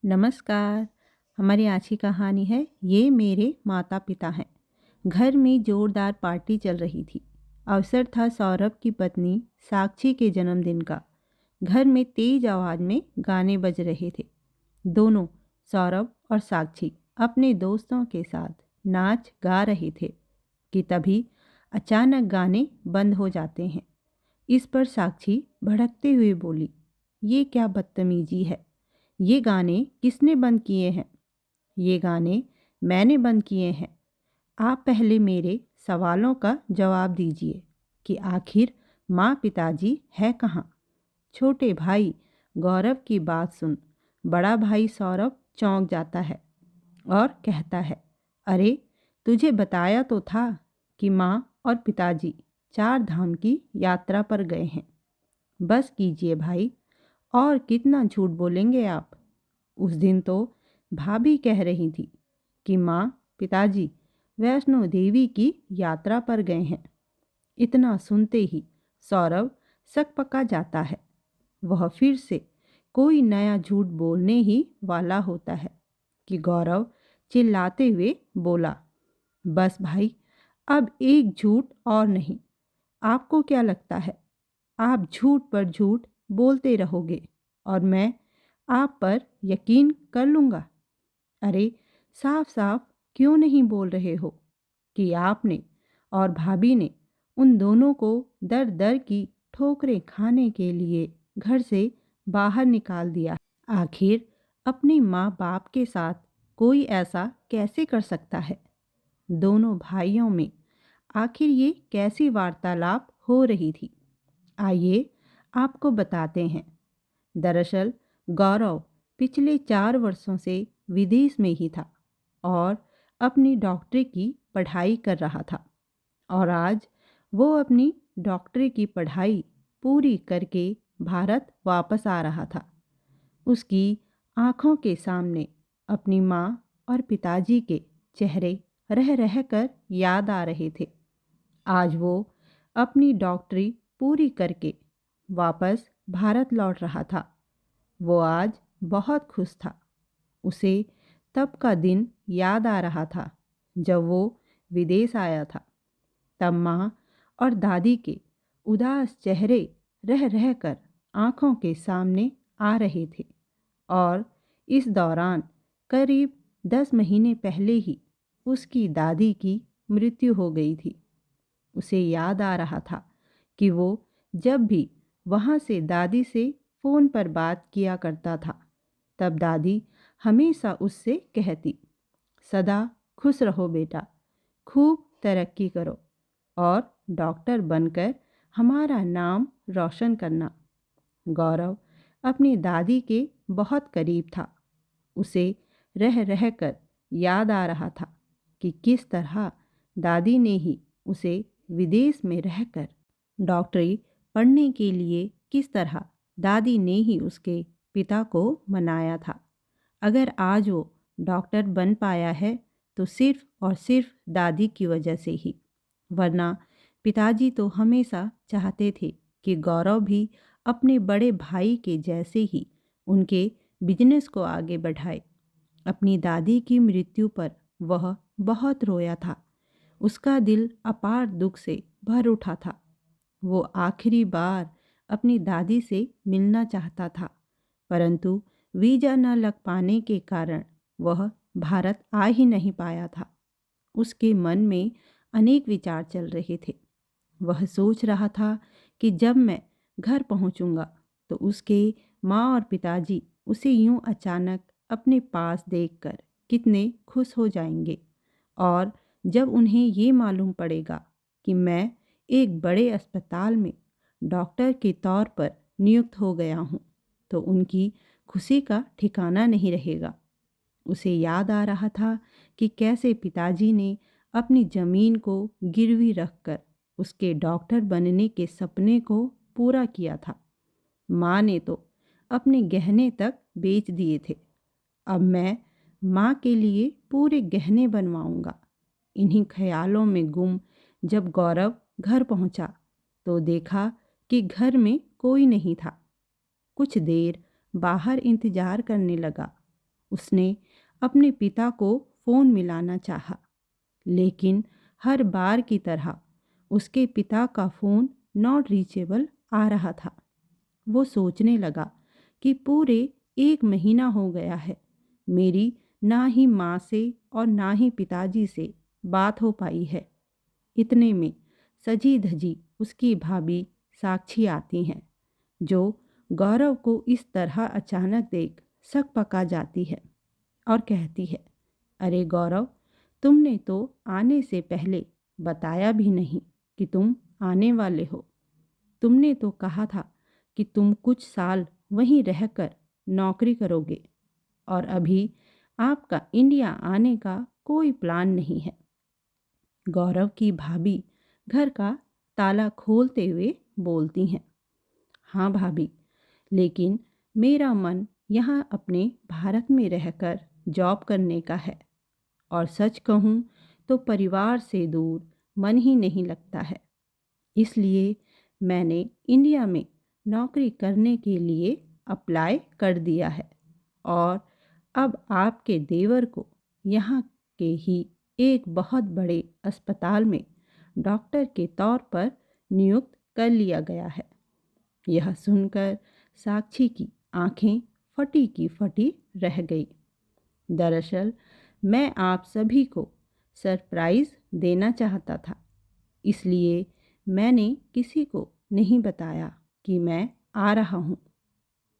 नमस्कार। हमारी आज की कहानी है ये मेरे माता पिता हैं। घर में जोरदार पार्टी चल रही थी। अवसर था सौरभ की पत्नी साक्षी के जन्मदिन का। घर में तेज आवाज़ में गाने बज रहे थे। दोनों, सौरभ और साक्षी, अपने दोस्तों के साथ नाच गा रहे थे कि तभी अचानक गाने बंद हो जाते हैं। इस पर साक्षी भड़कते हुए बोली, ये क्या बदतमीजी है। ये गाने किसने बंद किए हैं? ये गाने मैंने बंद किए हैं। आप पहले मेरे सवालों का जवाब दीजिए कि आखिर माँ पिताजी है कहाँ? छोटे भाई गौरव की बात सुन बड़ा भाई सौरभ चौंक जाता है और कहता है, अरे तुझे बताया तो था कि माँ और पिताजी 4 धाम की यात्रा पर गए हैं। बस कीजिए भाई, और कितना झूठ बोलेंगे आप। उस दिन तो भाभी कह रही थी कि माँ पिताजी वैष्णो देवी की यात्रा पर गए हैं। इतना सुनते ही सौरभ सकपका जाता है। वह फिर से कोई नया झूठ बोलने ही वाला होता है कि गौरव चिल्लाते हुए बोला, बस भाई, अब एक झूठ और नहीं। आपको क्या लगता है आप झूठ पर झूठ बोलते रहोगे और मैं आप पर यकीन कर लूँगा? अरे साफ साफ क्यों नहीं बोल रहे हो कि आपने और भाभी ने उन दोनों को दर दर की ठोकरें खाने के लिए घर से बाहर निकाल दिया? आखिर अपने माँ बाप के साथ कोई ऐसा कैसे कर सकता है? दोनों भाइयों में आखिर ये कैसी वार्तालाप हो रही थी? आइए आपको बताते हैं। दरअसल गौरव पिछले 4 वर्षों से विदेश में ही था और अपनी डॉक्टरी की पढ़ाई कर रहा था। और आज वो अपनी डॉक्टरी की पढ़ाई पूरी करके भारत वापस आ रहा था। उसकी आँखों के सामने अपनी माँ और पिताजी के चेहरे रह रह कर याद आ रहे थे। आज वो अपनी डॉक्टरी पूरी करके वापस भारत लौट रहा था। वो आज बहुत खुश था। उसे तब का दिन याद आ रहा था जब वो विदेश आया था। तब माँ और दादी के उदास चेहरे रह रह कर आँखों के सामने आ रहे थे। और इस दौरान करीब 10 महीने पहले ही उसकी दादी की मृत्यु हो गई थी। उसे याद आ रहा था कि वो जब भी वहाँ से दादी से फ़ोन पर बात किया करता था, तब दादी हमेशा उससे कहती, सदा खुश रहो बेटा, खूब तरक्की करो और डॉक्टर बनकर हमारा नाम रोशन करना। गौरव अपनी दादी के बहुत करीब था। उसे रह रह कर याद आ रहा था कि किस तरह दादी ने ही उसे विदेश में रहकर डॉक्टरी पढ़ने के लिए किस तरह दादी ने ही उसके पिता को मनाया था। अगर आज वो डॉक्टर बन पाया है तो सिर्फ और सिर्फ दादी की वजह से ही। वरना पिताजी तो हमेशा चाहते थे कि गौरव भी अपने बड़े भाई के जैसे ही उनके बिजनेस को आगे बढ़ाए। अपनी दादी की मृत्यु पर वह बहुत रोया था। उसका दिल अपार दुख से भर उठा था। वो आखिरी बार अपनी दादी से मिलना चाहता था, परंतु वीज़ा न लग पाने के कारण वह भारत आ ही नहीं पाया था। उसके मन में अनेक विचार चल रहे थे। वह सोच रहा था कि जब मैं घर पहुंचूंगा तो उसके माँ और पिताजी उसे यूं अचानक अपने पास देखकर कितने खुश हो जाएंगे। और जब उन्हें ये मालूम पड़ेगा कि मैं एक बड़े अस्पताल में डॉक्टर के तौर पर नियुक्त हो गया हूँ, तो उनकी खुशी का ठिकाना नहीं रहेगा। उसे याद आ रहा था कि कैसे पिताजी ने अपनी ज़मीन को गिरवी रखकर उसके डॉक्टर बनने के सपने को पूरा किया था। माँ ने तो अपने गहने तक बेच दिए थे। अब मैं माँ के लिए पूरे गहने बनवाऊंगा। इन्हीं ख्यालों में गुम जब गौरव घर पहुंचा तो देखा कि घर में कोई नहीं था। कुछ देर बाहर इंतजार करने लगा, उसने अपने पिता को फ़ोन मिलाना चाहा, लेकिन हर बार की तरह उसके पिता का फ़ोन नॉट रीचेबल आ रहा था। वो सोचने लगा कि पूरे 1 महीना हो गया है, मेरी ना ही माँ से और ना ही पिताजी से बात हो पाई है। इतने में सजी धजी उसकी भाभी साक्षी आती हैं, जो गौरव को इस तरह अचानक देख सक पका जाती है और कहती है, अरे गौरव, तुमने तो आने से पहले बताया भी नहीं कि तुम आने वाले हो। तुमने तो कहा था कि तुम कुछ साल वहीं रहकर नौकरी करोगे और अभी आपका इंडिया आने का कोई प्लान नहीं है। गौरव की भाभी घर का ताला खोलते हुए बोलती हैं, हाँ भाभी, लेकिन मेरा मन यहाँ अपने भारत में रहकर जॉब करने का है और सच कहूँ तो परिवार से दूर मन ही नहीं लगता है। इसलिए मैंने इंडिया में नौकरी करने के लिए अप्लाई कर दिया है और अब आपके देवर को यहाँ के ही एक बहुत बड़े अस्पताल में डॉक्टर के तौर पर नियुक्त कर लिया गया है। यह सुनकर साक्षी की आंखें फटी की फटी रह गई। दरअसल मैं आप सभी को सरप्राइज़ देना चाहता था, इसलिए मैंने किसी को नहीं बताया कि मैं आ रहा हूँ।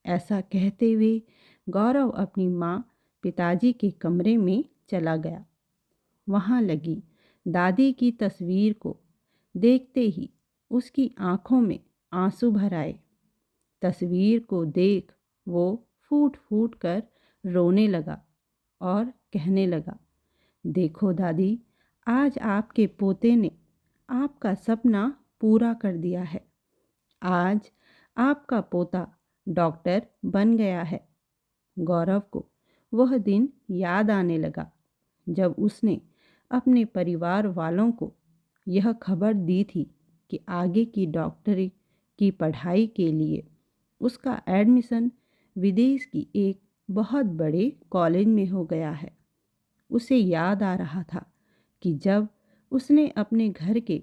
ऐसा कहते हुए गौरव अपनी माँ पिताजी के कमरे में चला गया। वहाँ लगी दादी की तस्वीर को देखते ही उसकी आंखों में आंसू भर आए। तस्वीर को देख वो फूट फूट कर रोने लगा और कहने लगा, देखो दादी, आज आपके पोते ने आपका सपना पूरा कर दिया है। आज आपका पोता डॉक्टर बन गया है। गौरव को वह दिन याद आने लगा जब उसने अपने परिवार वालों को यह खबर दी थी कि आगे की डॉक्टरी की पढ़ाई के लिए उसका एडमिशन विदेश की एक बहुत बड़े कॉलेज में हो गया है। उसे याद आ रहा था कि जब उसने अपने घर के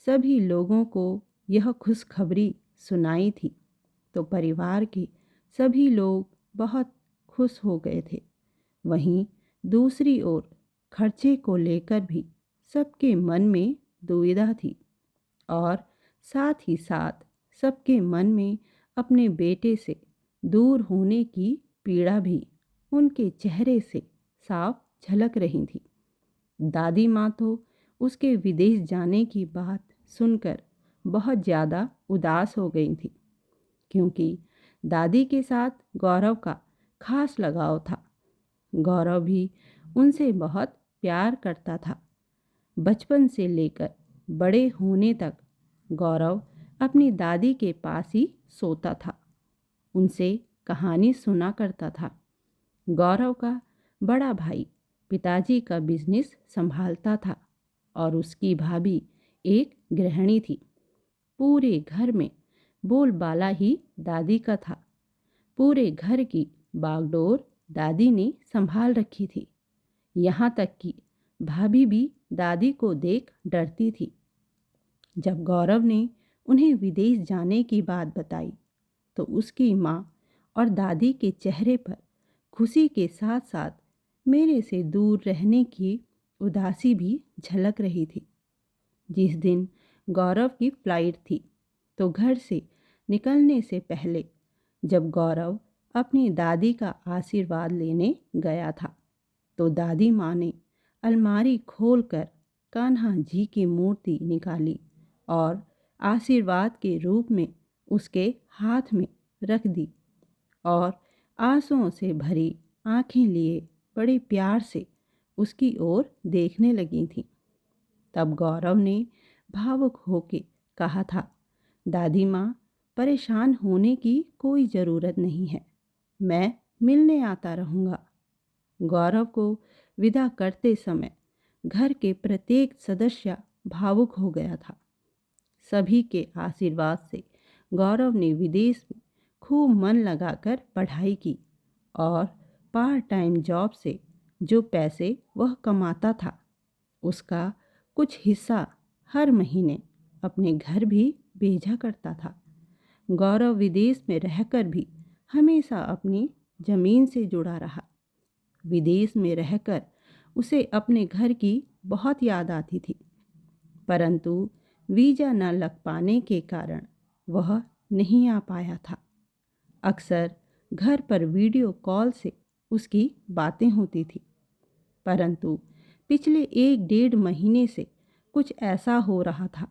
सभी लोगों को यह खुशखबरी सुनाई थी तो परिवार के सभी लोग बहुत खुश हो गए थे। वहीं दूसरी ओर खर्चे को लेकर भी सबके मन में दुविधा थी और साथ ही साथ सबके मन में अपने बेटे से दूर होने की पीड़ा भी उनके चेहरे से साफ झलक रही थी। दादी माँ तो उसके विदेश जाने की बात सुनकर बहुत ज़्यादा उदास हो गई थी, क्योंकि दादी के साथ गौरव का खास लगाव था। गौरव भी उनसे बहुत प्यार करता था। बचपन से लेकर बड़े होने तक गौरव अपनी दादी के पास ही सोता था, उनसे कहानी सुना करता था। गौरव का बड़ा भाई पिताजी का बिजनेस संभालता था और उसकी भाभी एक गृहिणी थी। पूरे घर में बोलबाला ही दादी का था। पूरे घर की बागडोर दादी ने संभाल रखी थी। यहाँ तक कि भाभी भी दादी को देख डरती थी। जब गौरव ने उन्हें विदेश जाने की बात बताई तो उसकी माँ और दादी के चेहरे पर खुशी के साथ साथ मेरे से दूर रहने की उदासी भी झलक रही थी। जिस दिन गौरव की फ्लाइट थी तो घर से निकलने से पहले जब गौरव अपनी दादी का आशीर्वाद लेने गया था तो दादी माँ ने अलमारी खोलकर कान्हा जी की मूर्ति निकाली और आशीर्वाद के रूप में उसके हाथ में रख दी और आंसुओं से भरी आंखें लिए बड़े प्यार से उसकी ओर देखने लगी थीं। तब गौरव ने भावुक होकर कहा था, दादी माँ, परेशान होने की कोई ज़रूरत नहीं है, मैं मिलने आता रहूँगा। गौरव को विदा करते समय घर के प्रत्येक सदस्य भावुक हो गया था। सभी के आशीर्वाद से गौरव ने विदेश में खूब मन लगाकर पढ़ाई की और पार्ट टाइम जॉब से जो पैसे वह कमाता था उसका कुछ हिस्सा हर महीने अपने घर भी भेजा करता था। गौरव विदेश में रहकर भी हमेशा अपनी ज़मीन से जुड़ा रहा। विदेश में रहकर उसे अपने घर की बहुत याद आती थी, परंतु वीज़ा न लग पाने के कारण वह नहीं आ पाया था। अक्सर घर पर वीडियो कॉल से उसकी बातें होती थी, परंतु पिछले 1 डेढ़ महीने से कुछ ऐसा हो रहा था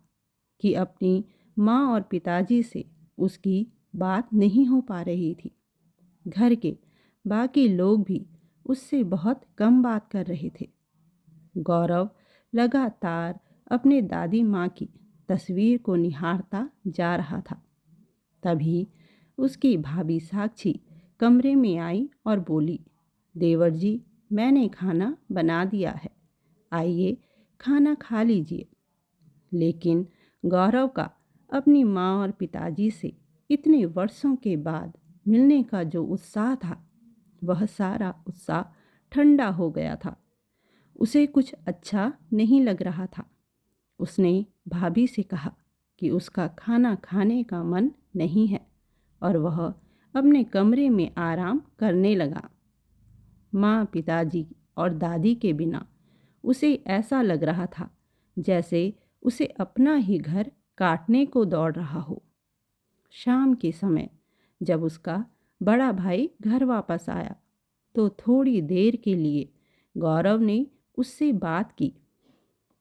कि अपनी माँ और पिताजी से उसकी बात नहीं हो पा रही थी। घर के बाकी लोग भी उससे बहुत कम बात कर रहे थे। गौरव लगातार अपने दादी माँ की तस्वीर को निहारता जा रहा था। तभी उसकी भाभी साक्षी कमरे में आई और बोली, देवर जी, मैंने खाना बना दिया है, आइए खाना खा लीजिए। लेकिन गौरव का अपनी माँ और पिताजी से इतने वर्षों के बाद मिलने का जो उत्साह था, वह सारा उत्साह ठंडा हो गया था। उसे कुछ अच्छा नहीं लग रहा था। उसने भाभी से कहा कि उसका खाना खाने का मन नहीं है और वह अपने कमरे में आराम करने लगा। माँ, पिताजी और दादी के बिना उसे ऐसा लग रहा था जैसे उसे अपना ही घर काटने को दौड़ रहा हो। शाम के समय जब उसका बड़ा भाई घर वापस आया तो थोड़ी देर के लिए गौरव ने उससे बात की,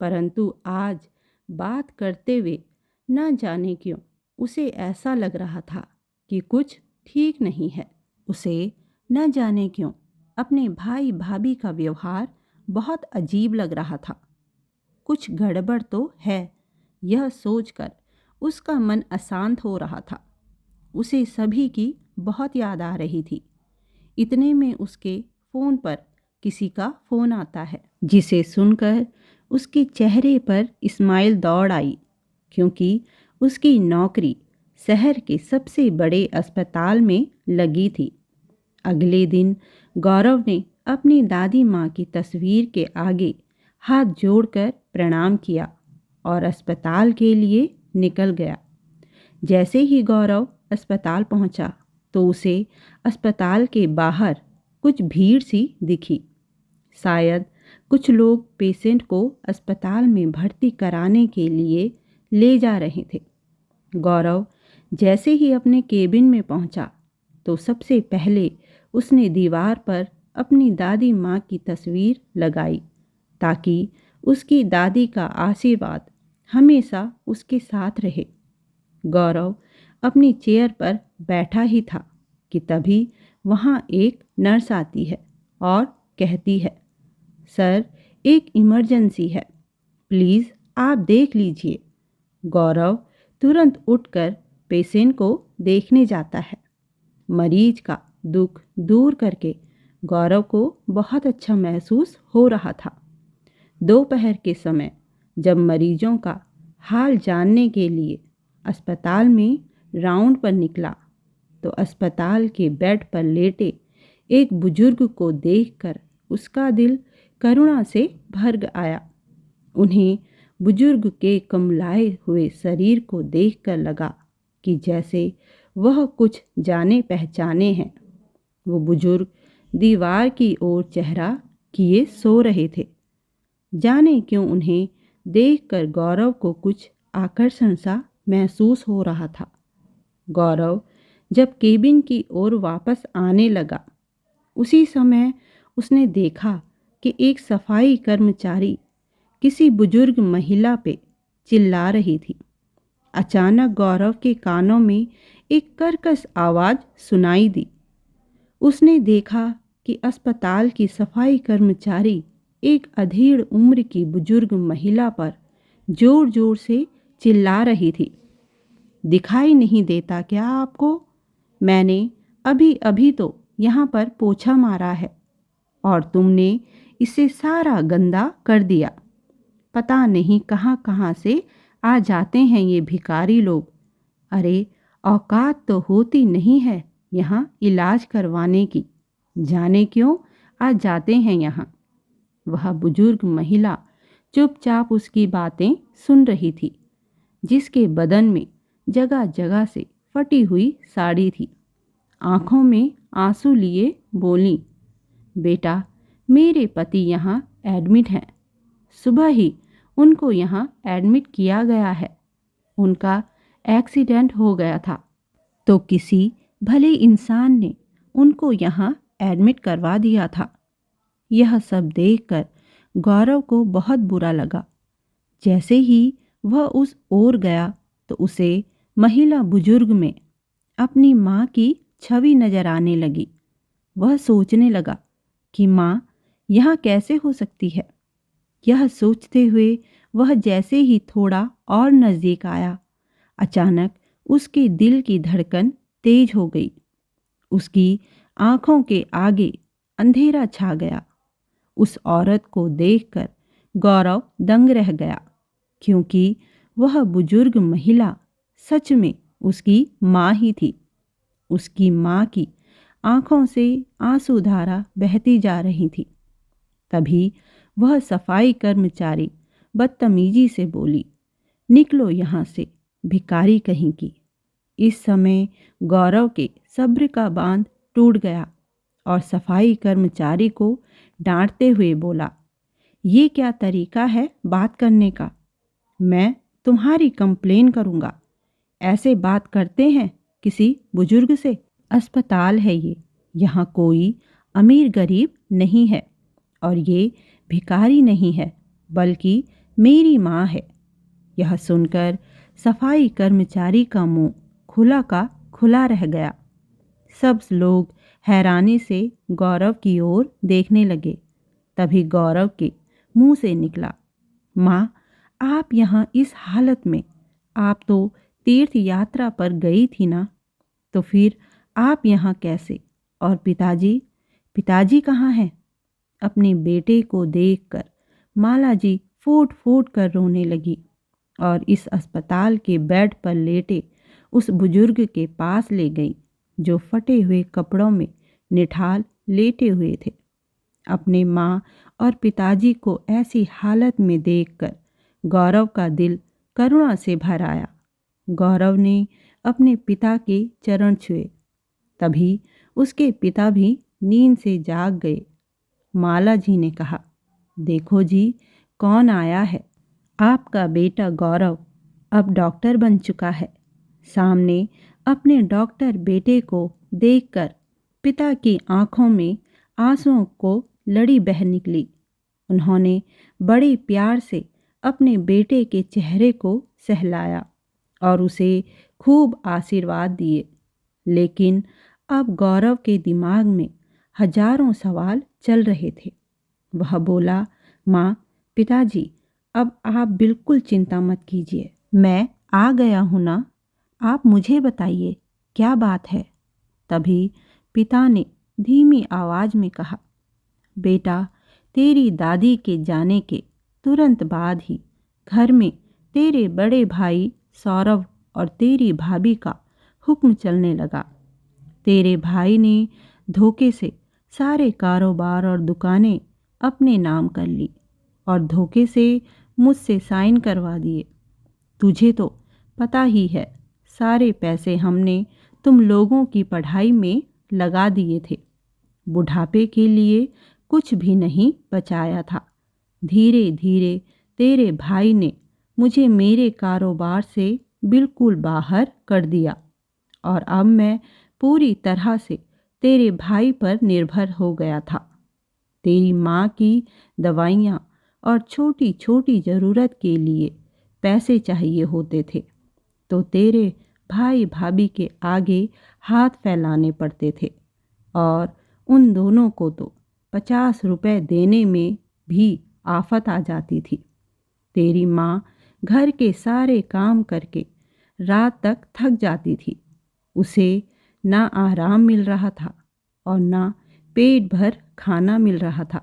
परंतु आज बात करते हुए न जाने क्यों उसे ऐसा लग रहा था कि कुछ ठीक नहीं है। उसे न जाने क्यों अपने भाई भाभी का व्यवहार बहुत अजीब लग रहा था। कुछ गड़बड़ तो है, यह सोचकर उसका मन अशांत हो रहा था। उसे सभी की बहुत याद आ रही थी। इतने में उसके फ़ोन पर किसी का फ़ोन आता है, जिसे सुनकर उसके चेहरे पर स्माइल दौड़ आई, क्योंकि उसकी नौकरी शहर के सबसे बड़े अस्पताल में लगी थी। अगले दिन गौरव ने अपनी दादी माँ की तस्वीर के आगे हाथ जोड़कर प्रणाम किया और अस्पताल के लिए निकल गया। जैसे ही गौरव अस्पताल पहुँचा तो उसे अस्पताल के बाहर कुछ भीड़ सी दिखी। शायद कुछ लोग पेशेंट को अस्पताल में भर्ती कराने के लिए ले जा रहे थे। गौरव जैसे ही अपने केबिन में पहुंचा तो सबसे पहले उसने दीवार पर अपनी दादी माँ की तस्वीर लगाई, ताकि उसकी दादी का आशीर्वाद हमेशा उसके साथ रहे। गौरव अपनी चेयर पर बैठा ही था कि तभी वहाँ एक नर्स आती है और कहती है, सर, एक इमरजेंसी है, प्लीज़ आप देख लीजिए। गौरव तुरंत उठकर पेशेंट को देखने जाता है। मरीज का दुख दूर करके गौरव को बहुत अच्छा महसूस हो रहा था। दोपहर के समय जब मरीजों का हाल जानने के लिए अस्पताल में राउंड पर निकला तो अस्पताल के बेड पर लेटे एक बुजुर्ग को देखकर उसका दिल करुणा से भर आया। उन्हें बुजुर्ग के कुम्हलाए हुए शरीर को देखकर लगा कि जैसे वह कुछ जाने पहचाने हैं। वो बुजुर्ग दीवार की ओर चेहरा किए सो रहे थे। जाने क्यों उन्हें देखकर गौरव को कुछ आकर्षण सा महसूस हो रहा था। गौरव जब केबिन की ओर वापस आने लगा, उसी समय उसने देखा कि एक सफाई कर्मचारी किसी बुजुर्ग महिला पे चिल्ला रही थी। अचानक गौरव के कानों में एक कर्कश आवाज़ सुनाई दी। उसने देखा कि अस्पताल की सफाई कर्मचारी एक अधेड़ उम्र की बुजुर्ग महिला पर जोर जोर से चिल्ला रही थी, दिखाई नहीं देता क्या आपको? मैंने अभी अभी तो यहाँ पर पोछा मारा है और तुमने इसे सारा गंदा कर दिया। पता नहीं कहाँ कहाँ से आ जाते हैं ये भिखारी लोग। अरे, औकात तो होती नहीं है यहाँ इलाज करवाने की। जाने क्यों आज जाते हैं यहाँ। वह बुजुर्ग महिला चुपचाप उसकी बातें सुन रही थी, जिसके बदन में जगह जगह से फटी हुई साड़ी थी। आंखों में आंसू लिए बोली, बेटा, मेरे पति यहाँ एडमिट हैं। सुबह ही उनको यहाँ एडमिट किया गया है। उनका एक्सीडेंट हो गया था, तो किसी भले इंसान ने उनको यहाँ एडमिट करवा दिया था। यह सब देखकर गौरव को बहुत बुरा लगा। जैसे ही वह उस ओर गया तो उसे महिला बुजुर्ग में अपनी माँ की छवि नजर आने लगी। वह सोचने लगा कि माँ यहाँ कैसे हो सकती है। यह सोचते हुए वह जैसे ही थोड़ा और नज़दीक आया, अचानक उसके दिल की धड़कन तेज हो गई। उसकी आंखों के आगे अंधेरा छा गया। उस औरत को देखकर गौरव दंग रह गया, क्योंकि वह बुजुर्ग महिला सच में उसकी माँ ही थी। उसकी माँ की आंखों से आंसुधारा बहती जा रही थी। तभी वह सफाई कर्मचारी बदतमीजी से बोली, निकलो यहाँ से, भिखारी कहीं की। इस समय गौरव के सब्र का बांध टूट गया और सफाई कर्मचारी को डांटते हुए बोला, ये क्या तरीका है बात करने का? मैं तुम्हारी कंप्लेन करूँगा। ऐसे बात करते हैं किसी बुजुर्ग से? अस्पताल है ये, यहाँ कोई अमीर गरीब नहीं है और ये भिखारी नहीं है, बल्कि मेरी माँ है। यह सुनकर सफाई कर्मचारी का मुंह खुला का खुला रह गया। सब लोग हैरानी से गौरव की ओर देखने लगे। तभी गौरव के मुंह से निकला, माँ, आप यहाँ इस हालत में? आप तो तीर्थ यात्रा पर गई थी ना, तो फिर आप यहाँ कैसे? और पिताजी, पिताजी कहाँ हैं? अपने बेटे को देखकर माला जी फूट फूट कर रोने लगी और इस अस्पताल के बेड पर लेटे उस बुजुर्ग के पास ले गई, जो फटे हुए कपड़ों में निठाल लेटे हुए थे। अपने माँ और पिताजी को ऐसी हालत में देखकर गौरव का दिल करुणा से भर आया। गौरव ने अपने पिता के चरण छुए। तभी उसके पिता भी नींद से जाग गए। माला जी ने कहा, देखो जी, कौन आया है। आपका बेटा गौरव अब डॉक्टर बन चुका है। सामने अपने डॉक्टर बेटे को देखकर पिता की आंखों में आंसुओं को लड़ी बह निकली। उन्होंने बड़े प्यार से अपने बेटे के चेहरे को सहलाया और उसे खूब आशीर्वाद दिए। लेकिन अब गौरव के दिमाग में हजारों सवाल चल रहे थे। वह बोला, माँ, पिताजी, अब आप बिल्कुल चिंता मत कीजिए, मैं आ गया हूँ ना। आप मुझे बताइए क्या बात है। तभी पिता ने धीमी आवाज़ में कहा, बेटा, तेरी दादी के जाने के तुरंत बाद ही घर में तेरे बड़े भाई सौरभ और तेरी भाभी का हुक्म चलने लगा। तेरे भाई ने धोखे से सारे कारोबार और दुकानें अपने नाम कर ली और धोखे से मुझसे साइन करवा दिए। तुझे तो पता ही है, सारे पैसे हमने तुम लोगों की पढ़ाई में लगा दिए थे। बुढ़ापे के लिए कुछ भी नहीं बचाया था। धीरे धीरे तेरे भाई ने मुझे मेरे कारोबार से बिल्कुल बाहर कर दिया और अब मैं पूरी तरह से तेरे भाई पर निर्भर हो गया था। तेरी माँ की दवाइयाँ और छोटी छोटी ज़रूरत के लिए पैसे चाहिए होते थे, तो तेरे भाई भाभी के आगे हाथ फैलाने पड़ते थे और उन दोनों को तो 50 रुपए देने में भी आफत आ जाती थी। तेरी माँ घर के सारे काम करके रात तक थक जाती थी। उसे ना आराम मिल रहा था और ना पेट भर खाना मिल रहा था।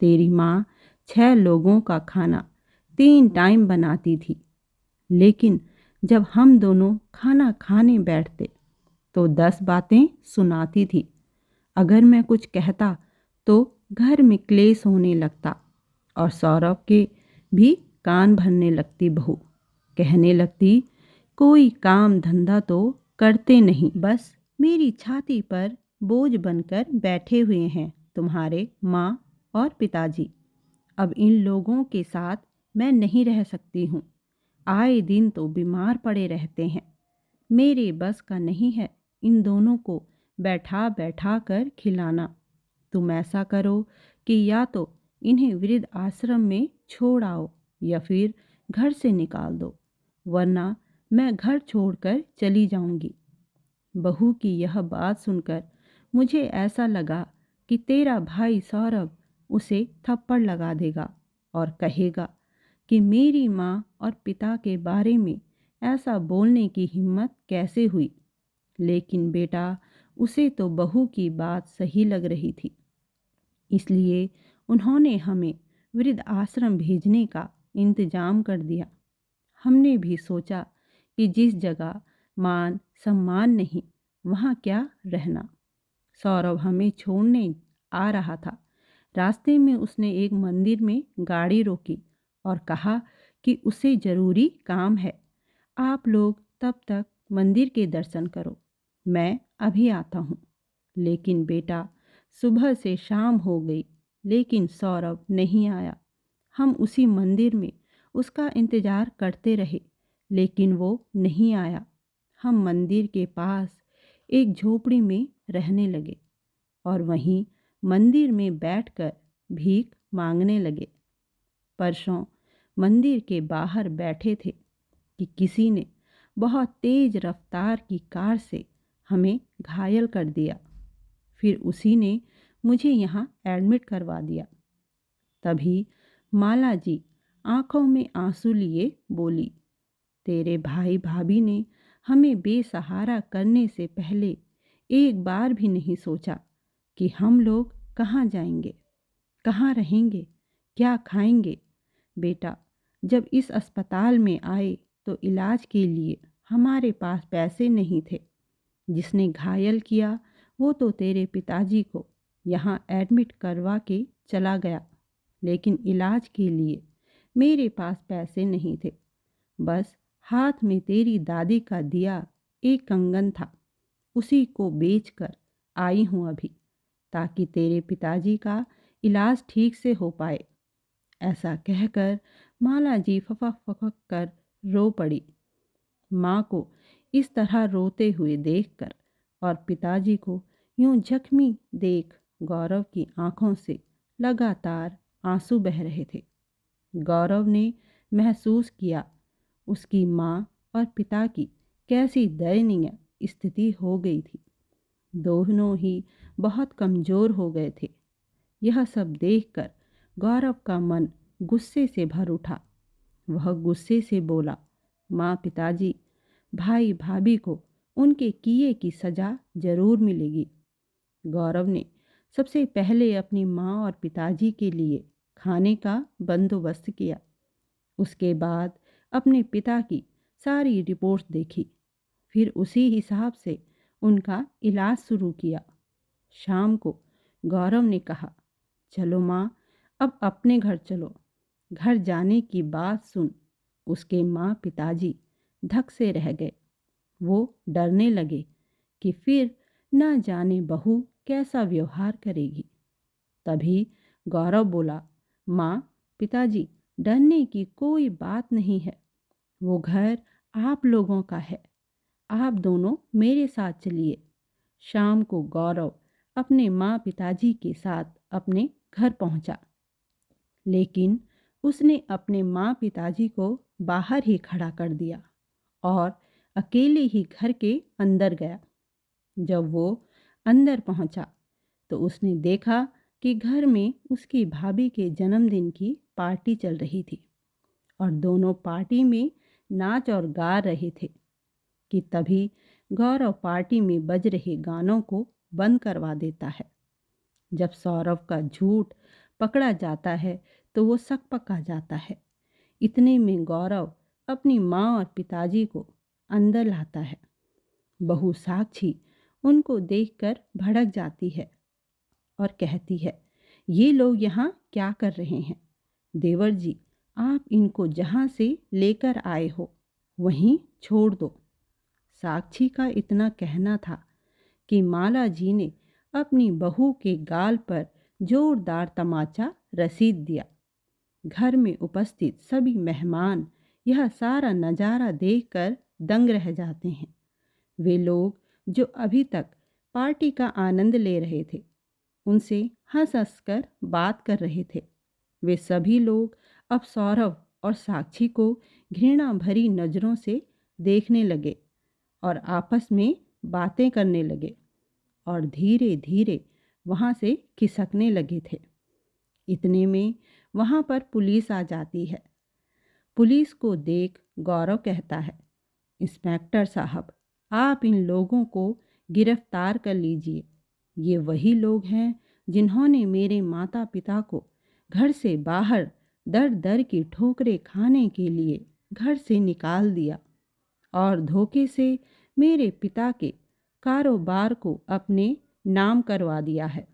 तेरी माँ 6 लोगों का खाना 3 टाइम बनाती थी, लेकिन जब हम दोनों खाना खाने बैठते तो 10 बातें सुनाती थी। अगर मैं कुछ कहता तो घर में क्लेश होने लगता और सौरभ के भी कान भरने लगती बहू। कहने लगती, कोई काम धंधा तो करते नहीं, बस मेरी छाती पर बोझ बनकर बैठे हुए हैं तुम्हारे माँ और पिताजी। अब इन लोगों के साथ मैं नहीं रह सकती हूँ। आए दिन तो बीमार पड़े रहते हैं। मेरे बस का नहीं है इन दोनों को बैठा बैठा कर खिलाना। तुम ऐसा करो कि या तो इन्हें वृद्ध आश्रम में छोड़ आओ या फिर घर से निकाल दो, वरना मैं घर छोड़कर चली जाऊंगी। बहू की यह बात सुनकर मुझे ऐसा लगा कि तेरा भाई सौरभ उसे थप्पड़ लगा देगा और कहेगा कि मेरी माँ और पिता के बारे में ऐसा बोलने की हिम्मत कैसे हुई। लेकिन बेटा, उसे तो बहू की बात सही लग रही थी, इसलिए उन्होंने हमें वृद्ध आश्रम भेजने का इंतजाम कर दिया। हमने भी सोचा कि जिस जगह मान सम्मान नहीं, वहाँ क्या रहना। सौरभ हमें छोड़ने आ रहा था। रास्ते में उसने एक मंदिर में गाड़ी रोकी और कहा कि उसे ज़रूरी काम है। आप लोग तब तक मंदिर के दर्शन करो, मैं अभी आता हूँ। लेकिन बेटा, सुबह से शाम हो गई लेकिन सौरभ नहीं आया। हम उसी मंदिर में उसका इंतज़ार करते रहे लेकिन वो नहीं आया। हम मंदिर के पास एक झोपड़ी में रहने लगे और वहीं मंदिर में बैठकर भीख मांगने लगे। परसों मंदिर के बाहर बैठे थे कि किसी ने बहुत तेज रफ्तार की कार से हमें घायल कर दिया। फिर उसी ने मुझे यहाँ एडमिट करवा दिया। तभी माला जी आंखों में आंसू लिए बोली, तेरे भाई भाभी ने हमें बेसहारा करने से पहले एक बार भी नहीं सोचा कि हम लोग कहाँ जाएंगे, कहाँ रहेंगे, क्या खाएंगे। बेटा, जब इस अस्पताल में आए तो इलाज के लिए हमारे पास पैसे नहीं थे। जिसने घायल किया वो तो तेरे पिताजी को यहाँ एडमिट करवा के चला गया, लेकिन इलाज के लिए मेरे पास पैसे नहीं थे। बस हाथ में तेरी दादी का दिया एक कंगन था, उसी को बेचकर आई हूँ अभी, ताकि तेरे पिताजी का इलाज ठीक से हो पाए। ऐसा कहकर माला जी फपक फपक कर रो पड़ी। माँ को इस तरह रोते हुए देखकर और पिताजी को यूं जख्मी देख गौरव की आंखों से लगातार आंसू बह रहे थे। गौरव ने महसूस किया उसकी माँ और पिता की कैसी दयनीय स्थिति हो गई थी। दोनों ही बहुत कमज़ोर हो गए थे। यह सब देखकर गौरव का मन गुस्से से भर उठा। वह गुस्से से बोला, माँ पिताजी, भाई भाभी को उनके किए की सज़ा ज़रूर मिलेगी। गौरव ने सबसे पहले अपनी माँ और पिताजी के लिए खाने का बंदोबस्त किया। उसके बाद अपने पिता की सारी रिपोर्ट्स देखी, फिर उसी हिसाब से उनका इलाज शुरू किया। शाम को गौरव ने कहा, चलो माँ, अब अपने घर चलो। घर जाने की बात सुन उसके माँ पिताजी धक से रह गए। वो डरने लगे कि फिर न जाने बहू कैसा व्यवहार करेगी। तभी गौरव बोला, माँ पिताजी, डरने की कोई बात नहीं है। वो घर आप लोगों का है। आप दोनों मेरे साथ चलिए। शाम को गौरव अपने माँ पिताजी के साथ अपने घर पहुंचा, लेकिन उसने अपने माँ पिताजी को बाहर ही खड़ा कर दिया और अकेले ही घर के अंदर गया। जब वो अंदर पहुंचा तो उसने देखा कि घर में उसकी भाभी के जन्मदिन की पार्टी चल रही थी और दोनों पार्टी में नाच और गा रहे थे कि तभी गौरव पार्टी में बज रहे गानों को बंद करवा देता है। जब सौरभ का झूठ पकड़ा जाता है तो वो सकपका जाता है। इतने में गौरव अपनी माँ और पिताजी को अंदर लाता है। बहू साक्षी उनको देखकर भड़क जाती है और कहती है, ये लोग यहाँ क्या कर रहे हैं? देवर जी, आप इनको जहाँ से लेकर आए हो वहीं छोड़ दो। साक्षी का इतना कहना था कि माला जी ने अपनी बहू के गाल पर जोरदार तमाचा रसीद दिया। घर में उपस्थित सभी मेहमान यह सारा नज़ारा देखकर दंग रह जाते हैं। वे लोग जो अभी तक पार्टी का आनंद ले रहे थे, उनसे हंस हंस कर बात कर रहे थे। वे सभी लोग अब सौरभ और साक्षी को घृणा भरी नज़रों से देखने लगे और आपस में बातें करने लगे और धीरे धीरे वहाँ से खिसकने लगे थे। इतने में वहाँ पर पुलिस आ जाती है। पुलिस को देख गौरव कहता है, इंस्पेक्टर साहब, आप इन लोगों को गिरफ्तार कर लीजिए। ये वही लोग हैं जिन्होंने मेरे माता पिता को घर से बाहर दर दर की ठोकरें खाने के लिए घर से निकाल दिया और धोखे से मेरे पिता के कारोबार को अपने नाम करवा दिया है।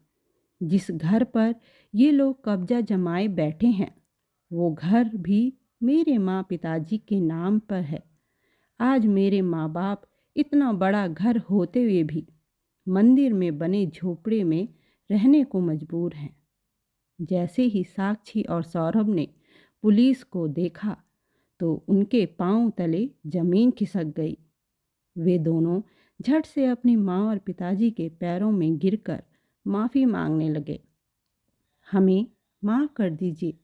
जिस घर पर ये लोग कब्जा जमाए बैठे हैं, वो घर भी मेरे माँ पिताजी के नाम पर है। आज मेरे माँ बाप इतना बड़ा घर होते हुए भी मंदिर में बने झोपड़े में रहने को मजबूर हैं। जैसे ही साक्षी और सौरभ ने पुलिस को देखा तो उनके पांव तले जमीन खिसक गई। वे दोनों झट से अपनी माँ और पिताजी के पैरों में गिरकर माफ़ी मांगने लगे। हमें माफ़ कर दीजिए,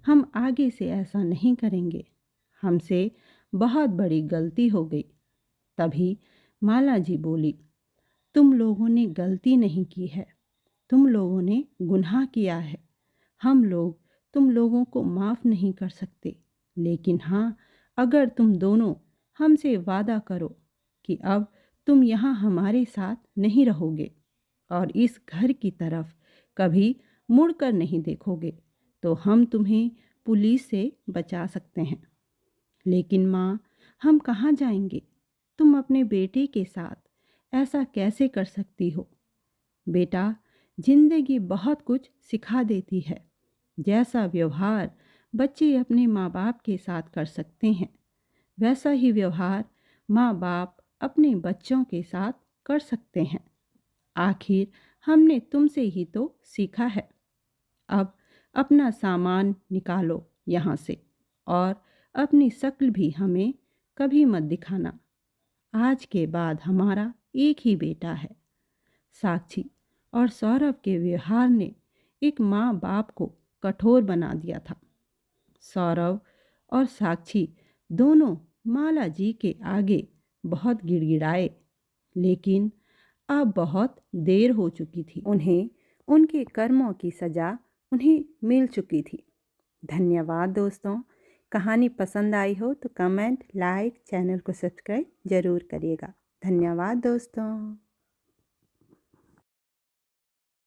हम आगे से ऐसा नहीं करेंगे, हमसे बहुत बड़ी गलती हो गई। तभी माला जी बोली, तुम लोगों ने गलती नहीं की है, तुम लोगों ने गुनाह किया है। हम लोग तुम लोगों को माफ़ नहीं कर सकते, लेकिन हाँ, अगर तुम दोनों हमसे वादा करो कि अब तुम यहाँ हमारे साथ नहीं रहोगे और इस घर की तरफ कभी मुड़कर नहीं देखोगे, तो हम तुम्हें पुलिस से बचा सकते हैं। लेकिन माँ, हम कहाँ जाएंगे? तुम अपने बेटे के साथ ऐसा कैसे कर सकती हो? बेटा, जिंदगी बहुत कुछ सिखा देती है। जैसा व्यवहार बच्चे अपने माँ बाप के साथ कर सकते हैं, वैसा ही व्यवहार माँ बाप अपने बच्चों के साथ कर सकते हैं। आखिर हमने तुमसे ही तो सीखा है। अब अपना सामान निकालो यहाँ से और अपनी शक्ल भी हमें कभी मत दिखाना। आज के बाद हमारा एक ही बेटा है। साक्षी और सौरभ के व्यवहार ने एक माँ बाप को कठोर बना दिया था। सौरभ और साक्षी दोनों माला जी के आगे बहुत गिड़गिड़ाए, लेकिन अब बहुत देर हो चुकी थी। उन्हें उनके कर्मों की सज़ा उन्हें मिल चुकी थी। धन्यवाद दोस्तों। कहानी पसंद आई हो तो कमेंट, लाइक, चैनल को सब्सक्राइब ज़रूर करिएगा। धन्यवाद दोस्तों।